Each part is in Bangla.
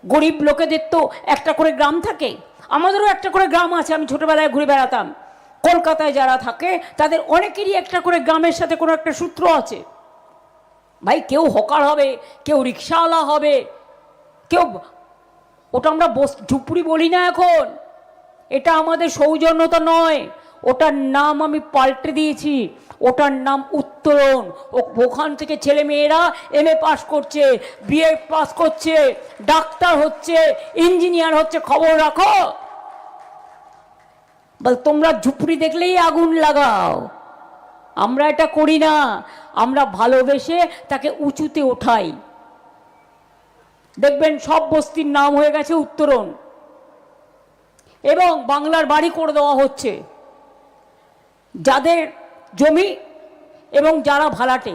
গরিব লোকেদের তো একটা করে গ্রাম থাকে, আমাদেরও একটা করে গ্রাম আছে। আমি ছোটবেলায় ঘুরে বেড়াতাম। কলকাতায় যারা থাকে তাদের অনেকেরই একটা করে গ্রামের সাথে কোনো একটা সূত্র আছে। ভাই কেউ হকার হবে, কেউ রিক্সাওয়ালা হবে, কেউ, ওটা আমরা ঝুপড়ি বলি না এখন, এটা আমাদের সৌজন্যতা নয়, ওটার নাম আমি পাল্টে দিয়েছি, ওটার নাম উত্তরণ। ওখান থেকে ছেলে মেয়েরা MA পাস করছে, BA পাস করছে, ডাক্তার হচ্ছে, ইঞ্জিনিয়ার হচ্ছে। খবর রাখো। বল তোমরা ঝুপড়ি দেখলেই আগুন লাগাও, আমরা এটা করি না। আমরা ভালোবেসে তাকে উঁচুতে ওঠাই। দেখবেন সব বস্তির নাম হয়ে গেছে উত্তরণ, এবং বাংলার বাড়ি করে দেওয়া হচ্ছে। যাদের জমি এবং যারা ভাড়াটে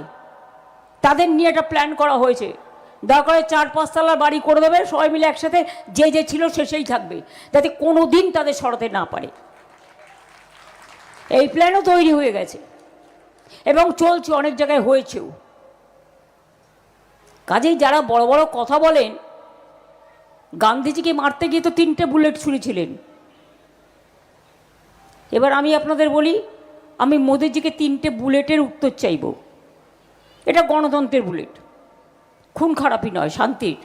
তাদের নিয়ে একটা প্ল্যান করা হয়েছে, দরকার 4-5 তলার বাড়ি করে দেবে, সবাই মিলে একসাথে, যে যে ছিল সে সেই থাকবে, যাতে কোনো দিন তাদের সরাতে না পারে। এই প্ল্যানও তৈরি হয়ে গেছে এবং চলছে, অনেক জায়গায় হয়েছেও। কাজেই যারা বড় বড় কথা বলেন, গান্ধীজিকে মারতে গিয়ে তো 3টে বুলেট ছুঁড়েছিলেন। এবার আমি আপনাদের বলি, আমি মোদিজিকে 3টে বুলেটের উত্তর চাইব। এটা গণতন্ত্রের বুলেট, খুন খারাপি নয়, শান্তির।